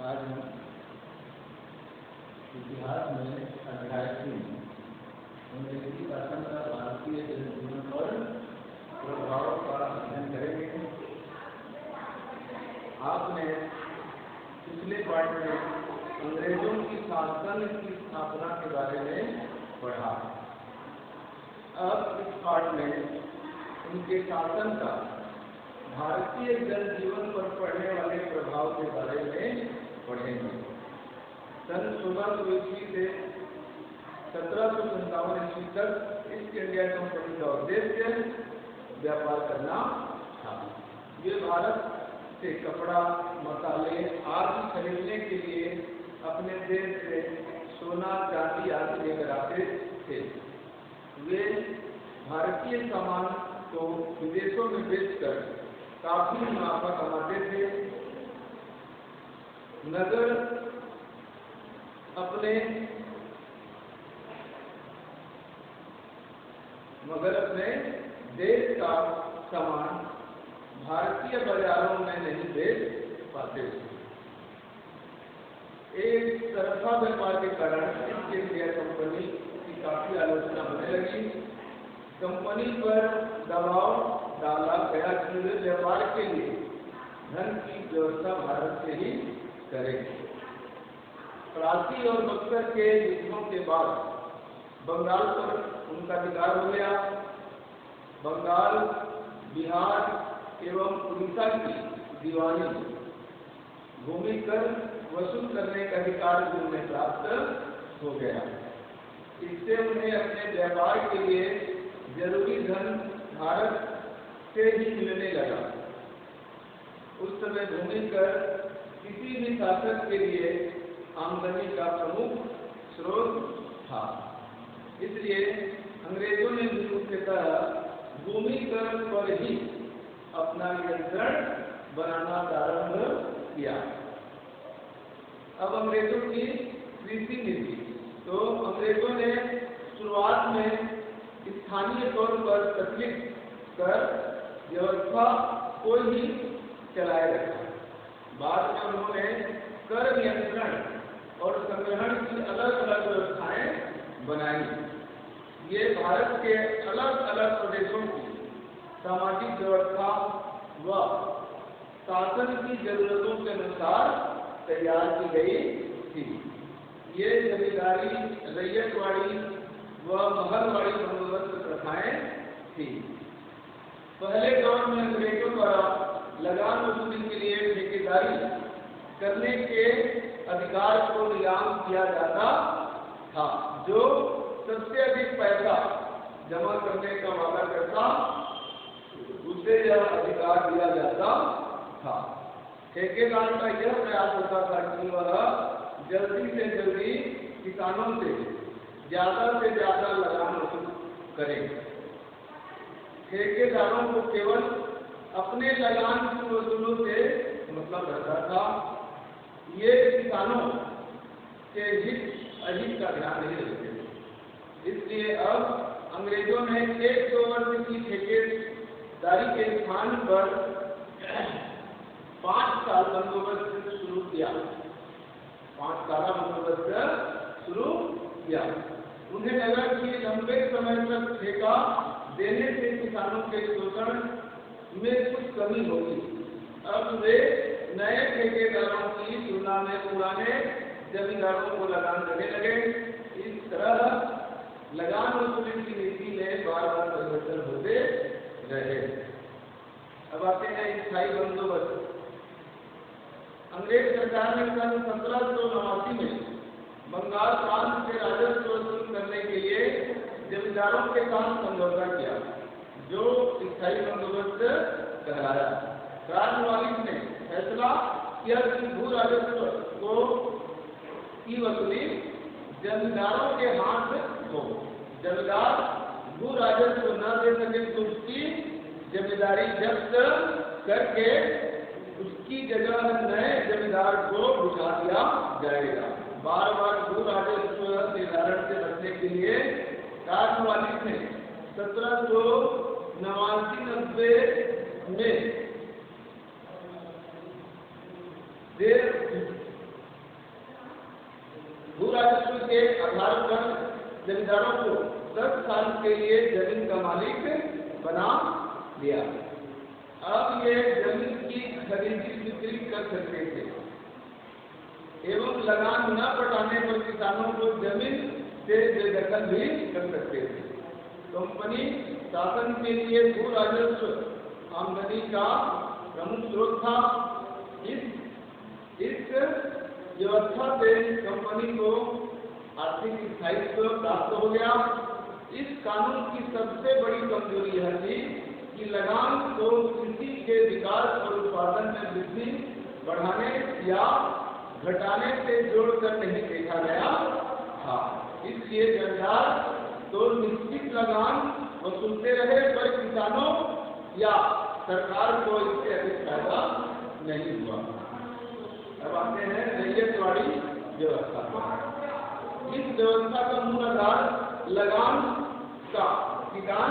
आज हम इतिहास में अध्याय 3 अंग्रेजी शासन का भारतीय जनजीवन पर प्रभाव का अध्ययन करेंगे। आपने पिछले पाठ में अंग्रेजों की शासन की स्थापना के बारे में पढ़ा। अब इस पाठ में उनके शासन का भारतीय जनजीवन पर पड़ने वाले प्रभाव के बारे में पढ़ेंगे। सन 1600 ईस्वी से 1757 ईस्वी तक ईस्ट इंडिया कंपनी का उद्देश्य व्यापार करना था। ये भारत से कपड़ा, मसाले आदि खरीदने के लिए अपने देश से सोना, चांदी आदि लेकर आते थे। वे भारतीय सामान को विदेशों में बेचकर काफी मुनाफा कमाते थे। मगर अपने देश का सामान भारतीय बाजारों में नहीं बेच पाते थे। एक तरफा व्यापार के कारण ईस्ट इंडिया कंपनी की काफी आलोचना होने लगी। कंपनी पर दबाव डाला गया कि वे व्यापार के लिए धन की व्यवस्था भारत से ही करेंगे। प्लासी और बक्सर के युद्धों के बाद बंगाल पर उनका अधिकार हो गया। बंगाल, बिहार एवं उड़ीसा की दीवानी भूमि कर वसूल करने का अधिकार भी उन्हें प्राप्त हो गया। इससे उन्हें अपने व्यापार के लिए जरूरी धन भारत से ही मिलने लगा। उस समय भूमि कर किसी भी शासक के लिए आमदनी का प्रमुख स्रोत था। इसलिए अंग्रेजों ने भी मुख्यतः भूमि कर पर ही अपना नियंत्रण बनाना आरंभ किया। अब अंग्रेजों की कृषि नीति, तो अंग्रेजों ने शुरुआत में स्थानीय तौर पर प्रचलित कर व्यवस्था को ही चलाए रखा। बाद में उन्होंने कर नियंत्रण और संग्रहण की अलग अलग व्यवस्थाएं बनाई। ये भारत के अलग अलग प्रदेशों की सामाजिक व्यवस्था व शासन की जरूरतों के अनुसार तैयार की गई थी। ये जमींदारी, रैयतवाड़ी व महलवाड़ी बंदोबस्त प्रथाएं थी। पहले दौर में अंग्रेजों द्वारा लगान वसूली के लिए ठेकेदारी करने के अधिकार को नीलाम किया जाता था। जो सबसे अधिक पैसा जमा करने का वादा करता उसे यह अधिकार दिया जाता था। ठेकेदार का यह प्रयास होता था कि वह जल्दी से जल्दी किसानों से ज्यादा लगान वसूल करे। ठेकेदारों को केवल अपने लगान की वसूलों से मतलब रहता था। ये किसानों के हित अहित का ध्यान नहीं रखते थे। इसलिए अब अंग्रेजों ने 100 वर्ष की ठेकेदारी के स्थान पर 5 साल बंदोबस्त शुरू किया। 5 साल बंदोबस्त शुरू किया। उन्हें लगा कि लंबे समय तक ठेका देने से किसानों के शोषण में कुछ कमी होगी। अब वे नए ठेकेदारों की तुलना में पुराने जमींदारों को लगान देने लगे। इस तरह लगान वसूली की नीति में बार बार परिवर्तन होते रहे। अब आते हैं स्थायी बंदोबस्त। अंग्रेज सरकार ने सन 1789 में बंगाल प्रांत से राजस्व वसूल करने के लिए जमींदारों के साथ समझौता किया, जो स्थायी बंदोबस्त कहलाया। कार्नवालिस ने फैसला किया कि भू राजस्व की वसूली जमींदारों के हाथ हो। जमींदार भू राजस्व न दे सके तो उसकी जमींदारी जब्त करके उसकी जगह नए जमींदार को बिठा दिया जाएगा। बार बार भू राजस्व निर्धारण से बचने के लिए कार्नवालिस ने 1789-90 में आधार पर जमींदारों को 10 साल के लिए जमीन का मालिक बना दिया। अब ये जमीन की खरीदी बिक्री कर सकते थे एवं लगान न पटाने पर किसानों को जमीन से बेदखल भी कर सकते थे। कंपनी शासन के लिए भू राजस्व आमदनी का प्रमुख स्रोत था। इस व्यवस्था से कंपनी को आर्थिक स्थायित्व प्राप्त हो गया। इस कानून की सबसे बड़ी कमजोरी यह थी कि लगान को कृषि के विकास और उत्पादन में वृद्धि बढ़ाने या घटाने से जोड़कर नहीं देखा गया था। इसलिए जमींदार तो निश्चित लगान वसूलते रहे, पर किसानों या सरकार को इससे अधिक फायदा नहीं हुआ। अब आते हैं रैयतवाड़ी व्यवस्था। इस व्यवस्था का मूल आधार लगान का किसान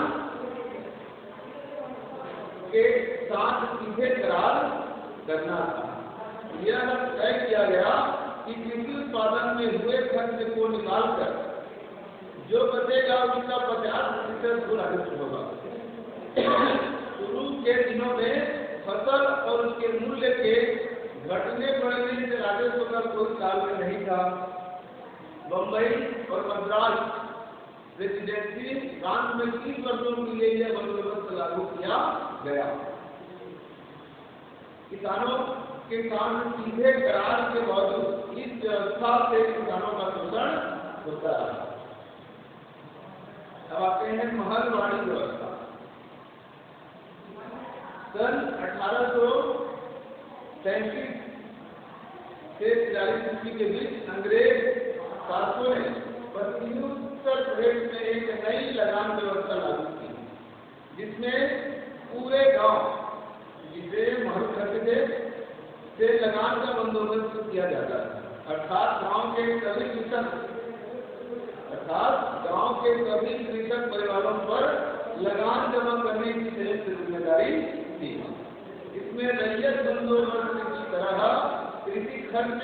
के साथ सीधे करार करना था। यह तय किया गया कि कृषि उत्पादन में हुए खर्च को निकालकर जो बचेगा उसका 50% भू राजस्व होगा। शुरू के दिनों में फसल और उसके मूल्य के घटने बढ़ने से राजस्व का कोई ताल्लुक नहीं था। बम्बई और मद्रास प्रेसिडेंसी प्रांत में 30 वर्षों के लिए यह बंदोबस्त लागू किया गया। किसानों के साथ सीधे करार के बावजूद इस व्यवस्था से किसानों का शोषण होता रहा। अब आते हैं महलवाड़ी व्यवस्था। सन 1837 से 43 ईस्वी के बीच अंग्रेज शासकों ने पश्चिमी उत्तर प्रदेश में एक नई लगान व्यवस्था लागू की, जिसमें पूरे गांव, जिसे महल कहते थे, से लगान का बंदोबस्त किया जाता है। अर्थात गांव के सभी कृषक परिवारों पर लगान जमा करने की संयुक्त जिम्मेदारी थी। इसमें रैयत बंदोबस्त की तरह कृषि खर्च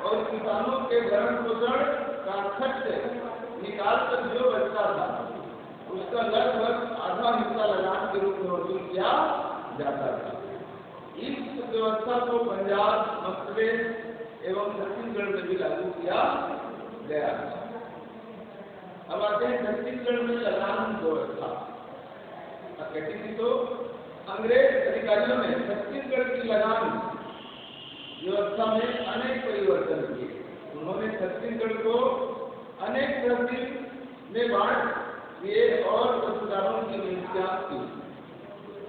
और किसानों के भरण पोषण का खर्च निकाल कर जो बचता था उसका लगभग आधा हिस्सा लगान के रूप में वसूल किया जाता था। इस व्यवस्था को पंजाब, मध्य प्रदेश एवं छत्तीसगढ़ में भी लागू किया गया। अब आते हैं छत्तीसगढ़ में लगान व्यवस्था। तो अंग्रेज अधिकारियों ने छत्तीसगढ़ की लगान व्यवस्था में अनेक परिवर्तन किए। उन्होंने छत्तीसगढ़ को अनेक तहसील में बांट दिए और तहसीलदारों की नियुक्तियां की।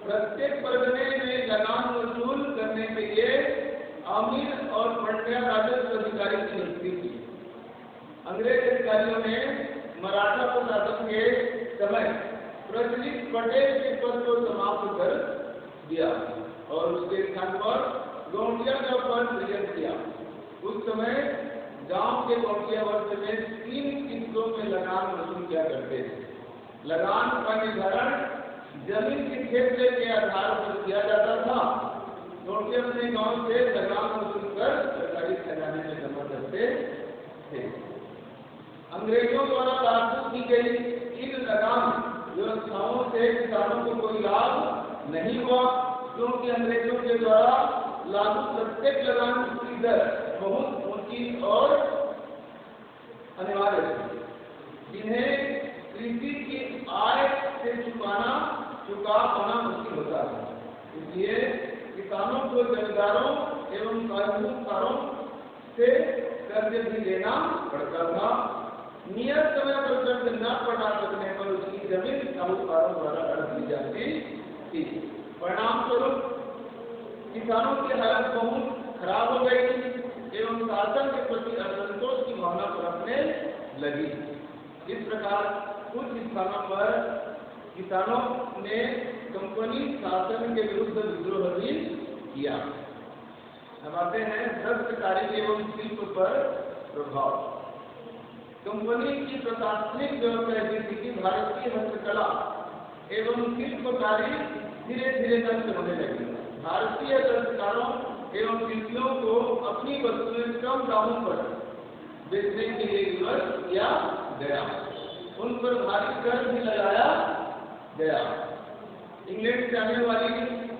प्रत्येक परगने में लगान वसूल करने के लिए अमीर और पंड्या राजस्व अधिकारी की नियुक्ति की। अंग्रेज अधिकारियों ने मराठा प्रशासन के समय प्रचलित पटेल के पद को समाप्त कर दिया और उसके स्थान पर गौंडिया का पद सृजन किया। उस समय गांव के गौंडिया वर्ग में 3 किस्तों में लगान वसूल किया करते थे। लगान का निर्धारण जमीन के क्षेत्र के आधार पर किया जाता था। गौंडिया अपने गांव से लगान वसूल कर सरकारी खजाने में जमा करते थे। अंग्रेजों द्वारा लागू की गई इन लगान व्यवस्थाओं से किसानों को कोई लाभ नहीं हुआ, क्योंकि अंग्रेजों के द्वारा लागू प्रत्येक लगान की दर बहुत ऊंची और अनिवार्य थी, जिन्हें कृषि की आय से चुका पाना मुश्किल होता था। इसलिए किसानों को जमींदारों एवं कानूनकारों से कर्ज भी लेना पड़ता था। नियत समय पर कर्ज न पटा सकने पर उसकी जमीन साहूकारों द्वारा हड़प ली जाती थी। परिणाम स्वरूप किसानों की हालत बहुत खराब हो गई एवं शासन के प्रति असंतोष की भावना पनपने लगी। इस प्रकार कुछ स्थानों पर किसानों ने कंपनी शासन के विरुद्ध विद्रोह भी किया। अब आते हैं दस्तकारी एवं शिल्प पर प्रभाव। कंपनी की प्रशासनिक व्यवस्था की भारतीय हस्तकला एवं शिल्पकारी धीरे धीरे नष्ट होने लगी। भारतीय दस्तकारों एवं शिल्पियों को अपनी वस्तुएं कम दामों पर बेचने के लिए विवश किया गया। उन पर भारी कर भी लगाया गया। इंग्लैंड से आने वाली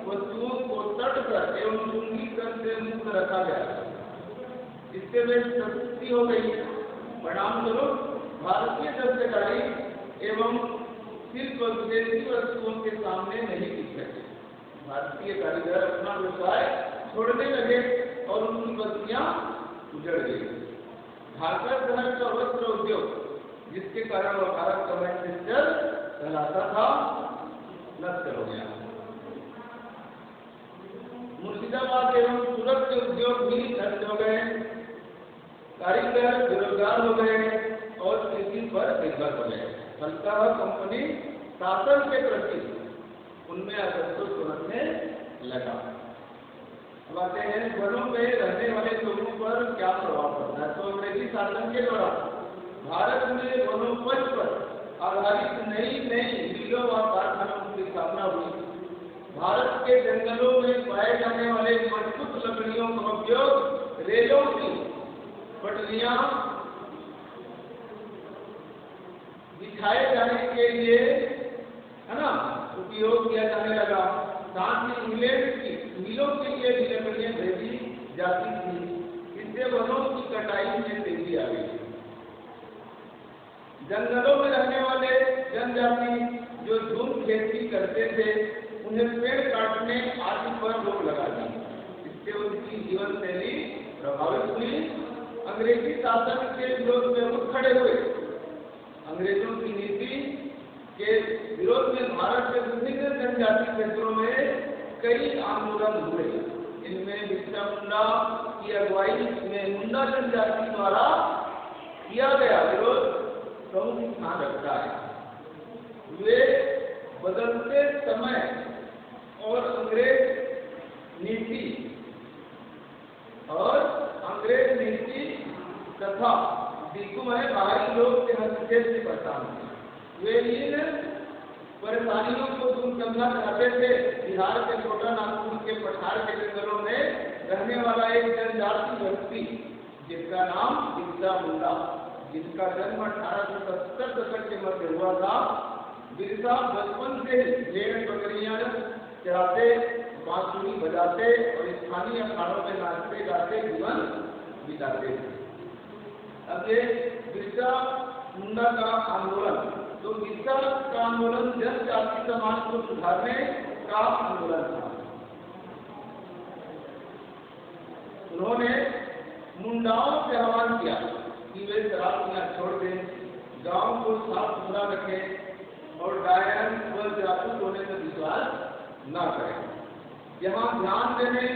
वस्तुओं को तट कर एवं चुंगी कर से मुक्त रखा गया। इससे वे सस्ती हो गई। परिणामस्वरूप भारतीय दस्तकारी एवं शिल्प विदेशी वस्तुओं के सामने नहीं टिक सके। भारतीय कारीगर अपना व्यवसाय छोड़ने लगे और उनकी बस्तियां उजड़ गई। भारत शहर का वस्त्र उद्योग, जिसके कारण वह भारत का मैनचेस्टर कहलाता था, नष्ट हो गया। मुर्शिदाबाद एवं सूरत के उद्योग भी नष्ट हो गए। कारीगर बेरोजगार हो गए और कृषि पर निर्भर हो गए। फलतः कंपनी शासन के प्रति उनमें असंतोष बनने लगा। अब आते हैं वनों में रहने वाले लोगों पर क्या प्रभाव पड़ता है। तो अंग्रेजी शासन के दौरान भारत में वनोपज पर आधारित नई मिलों व कारखानों की स्थापना हुई। भारत के जंगलों में पाए जाने वाले मजबूत लकड़ियों का उपयोग रेलों की पटरियां बिछाए जाने के लिए, है ना, उपयोग किया जाने लगा। साथ ही इंग्लैंड की मिलों के लिए भी लकड़ियां भेजी जाती थी। इससे वनों की कटाई में तेजी आ गई। जंगलों में रहने वाले जनजाति जो झूम खेती करते थे, उन्हें पेड़ काटने आदि पर रोक लगा दी। इससे उनकी जीवन शैली प्रभावित हुई। अंग्रेजी शासन के विरोध में उठ खड़े हुए। अंग्रेजों की नीति के विरोध में भारत के विभिन्न जनजाति क्षेत्रों में कई आंदोलन हुए। इनमें बिरसा मुंडा की अगुवाई में मुंडा जनजाति द्वारा किया गया विरोध प्रमुख स्थान रखता है। वे बदलते समय और अंग्रेज नीति तथा डिकू में बाहरी लोग के हस्तक्षेप से परेशान हुए। वे इन परेशानियों को दूर करना चाहते थे। बिहार के छोटा नागपुर के पठार के जंगलों में रहने वाला एक जनजाति व्यक्ति, जिसका नाम बिरसा मुंडा, जिसका जन्म 1870 दशक के मध्य हुआ था। बिरसा बचपन से भेड़ बकरियां चराते, बांसुरी बजाते और स्थानीय अखाड़ों में नाचते गाते जीवन बिताते थे। अब ये बिरसा मुंडा का आंदोलन, तो बिरसा का आंदोलन जनजाति समाज को सुधारने का आंदोलन था। उन्होंने मुंडाओं से आह्वान किया कि वे शराब पीना छोड़ दें, गांव को साफ सुथरा रखें और डायन व जासूस होने में विश्वास न करें। यहाँ ध्यान देने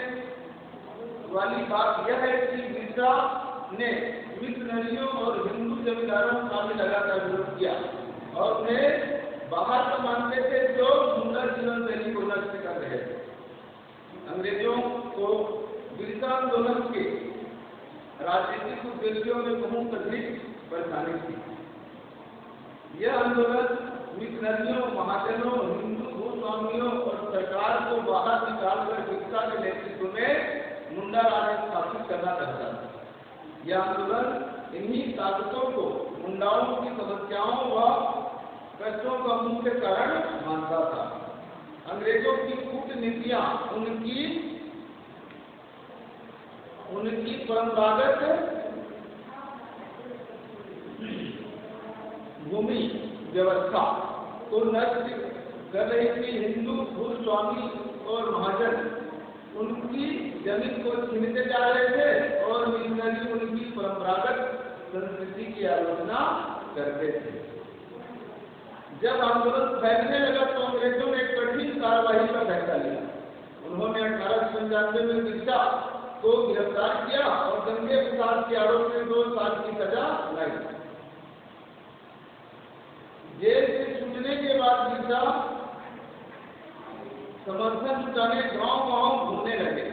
वाली बात यह है कि बिरसा ने मिशनरियों और हिंदू जमींदारों का भी लगातार विरोध किया और उन्हें बाहर का मानते थे जो सुंदर जीवन शैली को नष्ट कर रहे थे। अंग्रेजों को बिरसा आंदोलन के राजनीतिक उद्देश्यों में बहुत अधिक परेशानी थी। यह आंदोलन मिशनरियों, महाजनों, हिंदू भूस्वामियों और सरकार को बाहर निकालकर बिरसा के नेतृत्व में मुंडा राज स्थापित करना चाहता था। यह आंदोलन इन्हीं ताकतों को मुंडाओं की समस्याओं व कष्टों का मुख्य कारण मानता था। अंग्रेजों की कूटनीतियां उनकी परंपरागत भूमि व्यवस्था को नष्ट कर रही थी। हिंदू भूस्वामी और महाजन उनकी जमीन को छीनते जा रहे थे और मिशनरी उनकी परंपरागत संस्कृति की आलोचना करते थे। जब आंदोलन फैलने लगा तो अंग्रेजों ने एक कठिन कार्रवाई का फैसला लिया। उन्होंने 1895 में बिरसा को गिरफ्तार किया और दंगे फसाद के आरोप में 2 साल की सजा सुनाई। जेल से छूटने के बाद बिरसा समर्थन जुटाने गांव घूमने लगे।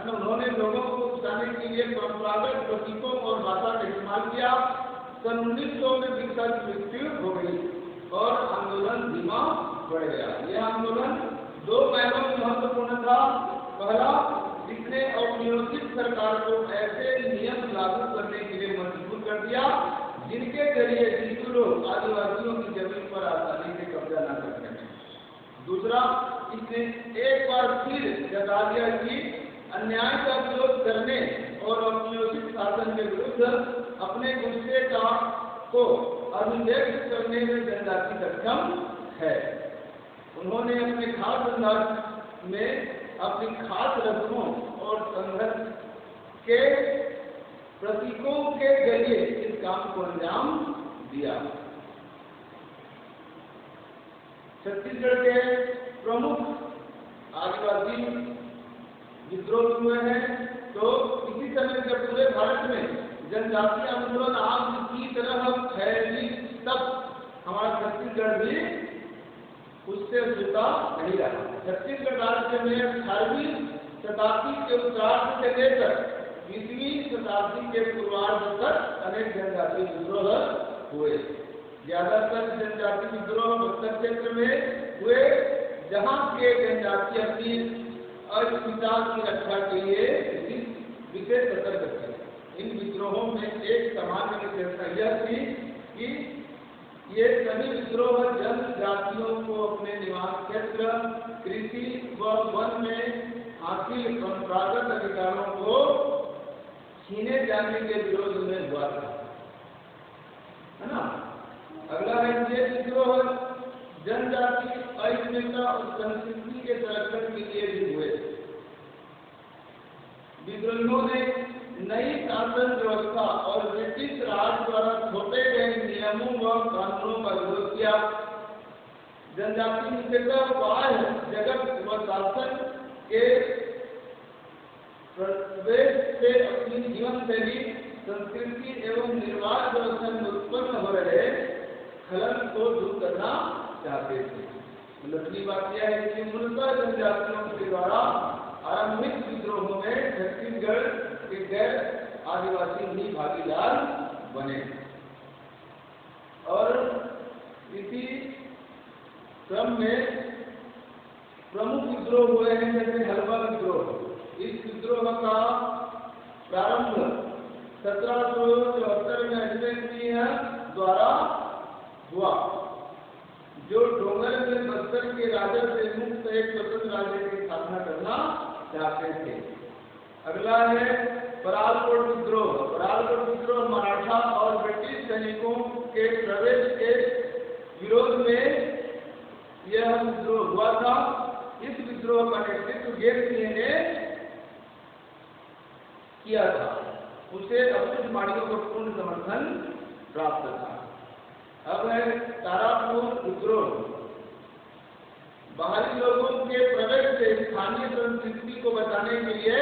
उन्होंने लोगों को उकसाने के लिए परंपरागत प्रतीकों और भाषा का इस्तेमाल किया। सन 1900 में बिरसा की मृत्यु हो गई और आंदोलन धीमा बढ़ गया। यह आंदोलन 2 पहलुओं में महत्वपूर्ण था। पहला, इसने औपनिवेशिक सरकार को ऐसे नियम लागू करने के लिए मजबूर कर दिया जिनके जरिए हिंदू लोग आदिवासियों की जमीन पर आसानी से कब्जा न कर सकें। दूसरा, इसने एक बार फिर जता दिया कि अन्याय का विरोध करने और औपनिवेशिक शासन के विरुद्ध अपने गुस्से को अभिव्यक्त करने में जनजाति सक्षम है। उन्होंने अपने खास अंदाज में अपनी खास रस्मों और संघर्ष के प्रतीकों के जरिए इस काम को अंजाम दिया। छत्तीसगढ़ के प्रमुख आदिवासी विद्रोह हुए हैं, तो इसी समय जब पूरे भारत में जनजातीय आंदोलन आग की तरह फैली, तब हमारा छत्तीसगढ़ भी उससे छूटा नहीं रहा। छत्तीसगढ़ राज्य में 18वीं शताब्दी के उत्तरार्ध से लेकर 20वीं शताब्दी के पूर्वार्ध तक अनेक जनजातीय विद्रोह हुए। ज्यादातर जनजातीय विद्रोह बस्तर क्षेत्र में हुए, जहाँ के जनजाति अपनी अस्मिता की रक्षा के लिए विशेष सतर्क थे। इन विद्रोहों में एक सामान्य विशेषता यह थी कि ये सभी विद्रोह जनजातियों को अपने निवास क्षेत्र, कृषि व वन में हासिल परंपरागत अधिकारों को छीने जाने के विरोध में हुआ था, है ना। अगला है, ये विद्रोह जनजाति अस्मिता और संस्कृति के संरक्षण के लिए भी हुए। विद्रोहियों ने नई शासन व्यवस्था और ब्रिटिश राज द्वारा थोपे गए नियमों व कानूनों का विरोध किया। जनजाति मुख्यतः बाह्य जगत व शासन के प्रवेश से अपनी जीवन शैली, संस्कृति एवं निर्वाह व्यवस्था में उत्पन्न हो रहे खलन को दूर करना चाहते थे। दूसरी बात यह है कि मूलतः जनजातियों के द्वारा आरंभिक विद्रोहों में छत्तीसगढ़ के गैर आदिवासी भी भागीदार बने, और इसी क्रम में प्रमुख विद्रोह हुए हैं, जैसे हलवा विद्रोह। इस विद्रोह का प्रारंभ 1774 में अजमेर सिंह द्वारा हुआ, जो डोंगर में बस्तर के राजा से मुक्त एक स्वतंत्र राज्य की स्थापना करना चाहते थे। अगला है परालकोट विद्रोह। परालकोट विद्रोह मराठा और ब्रिटिश सैनिकों के प्रवेश के विरोध में यह विद्रोह हुआ था। इस विद्रोह का नेतृत्व गेर सिंह ने किया था। उसे अवशिष्ट माड़ियों को पूर्ण समर्थन प्राप्त था। अब है तारापुर विद्रोह। बाहरी लोगों के प्रवेश से स्थानीय संस्कृति को बचाने के लिए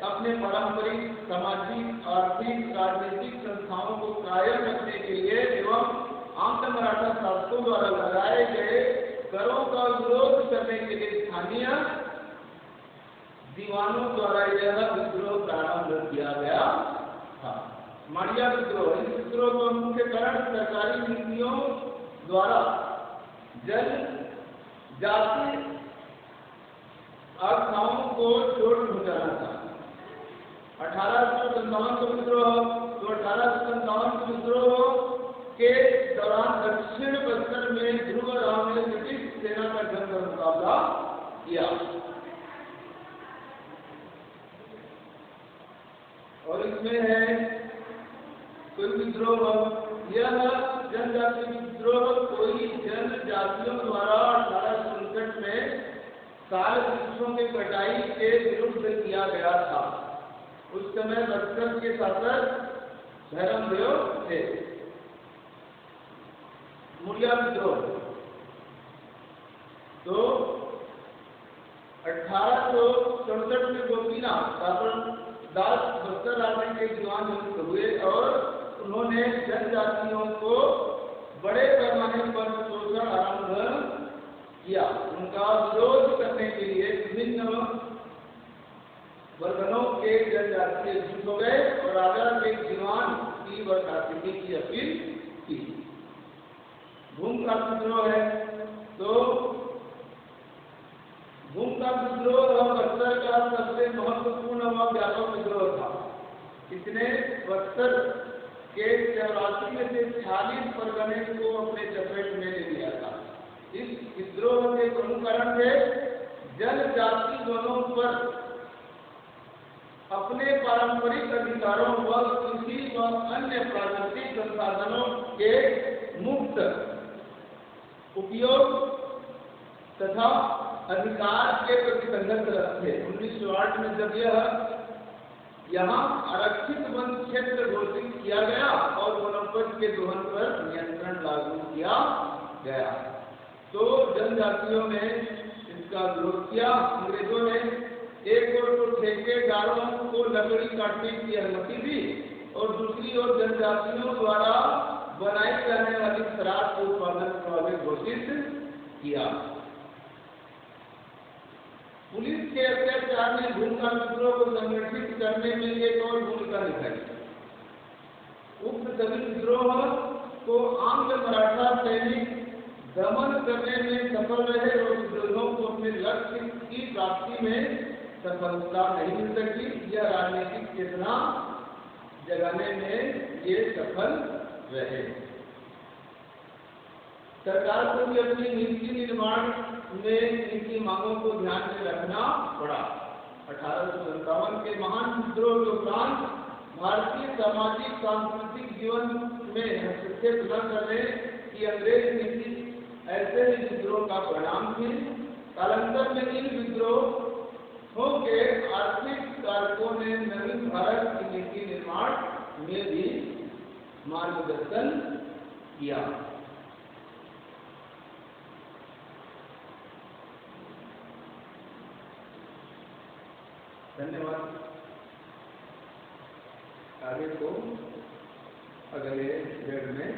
अपने पारंपरिक सामाजिक, आर्थिक, राजनीतिक संस्थाओं को कायम रखने के लिए एवं आंध्र मराठा शासकों द्वारा लगाए गए करों का विरोध करने के लिए स्थानीय दीवानों द्वारा यह विद्रोह प्रारंभ किया गया था। माड़िया विद्रोह। इस विद्रोह का मुख्य कारण सरकारी नीतियों द्वारा जनजाति आस्थाओं को चोट पहुंचाना था। 1857 का विद्रोह। तो 1857 के विद्रोह के दौरान दक्षिण बस्तर में ध्रुव राम ने ब्रिटिश सेना का जंग मुकाबला किया, और इसमें है कोई विद्रोह। यह जनजाति विद्रोह कोई जनजातियों द्वारा 1859 में साल वृक्षों के कटाई के विरुद्ध किया गया था। उस समय बस्तर के शासक धर्मदेव थे। मुड़िया विद्रोह। तो 1864 में गोपीनाथ दास बस्तर राज्य के दीवान नियुक्त हुए, और उन्होंने जनजातियों को बड़े पैमाने पर शोषण आरंभ किया। उनका विरोध करने के लिए विभिन्न वर्गों के जनजाति एकजुट हो गए और राजा के दीवान की बर्खास्तगी की अपील की। भूमिका विद्रोह है। तो भूमिका विद्रोह बक्सर का सबसे महत्वपूर्ण व व्यापक विद्रोह था। इसने बक्सर के 84 में से 46 परगने को अपने चपेट में ले लिया था। इस विद्रोह के प्रमुख कारण थे जनजाति दोनों पर अपने पारंपरिक अधिकारों व कृषि व अन्य प्राकृतिक संसाधनों के मुक्त उपयोग तथा अधिकार के प्रति संघर्ष थे। 1908 में जब यहाँ आरक्षित वन क्षेत्र घोषित किया गया और वनोपज के दोहन पर नियंत्रण लागू किया गया तो जनजातियों ने इसका विरोध किया। अंग्रेजों ने एक ओर तो ठेकेदारों को लकड़ी काटने की अनुमति दी और दूसरी ओर जनजातियों द्वारा बनाई जाने वाली शराब के उत्पादन को घोषित किया। पुलिस के अत्याचार ने भूमिका विद्रोह को संगठित करने में एक और भूमिका निभाई। उक्त सभी विद्रोह को आंग्ल मराठा सैनिक दमन करने में सफल रहे और विद्रोहियों को अपने लक्ष्य की प्राप्ति में सफलता नहीं मिल सकी। यह राजनीतिक चेतना जगाने में ये सफल रहे। सरकार को भी अपनी नीति निर्माण में इनकी मांगों को ध्यान में रखना पड़ा। 1857 के महान विद्रोह के उपरांत भारतीय सामाजिक सांस्कृतिक जीवन में हस्तक्षेप न करने की अंग्रेज नीति ऐसे ही विद्रोह का परिणाम थी। कालांतर में इन विद्रोहों के आर्थिक कारकों ने नवीन भारत की नीति निर्माण में भी मार्गदर्शन किया। धन्यवाद। आगे को अगले पीरियड में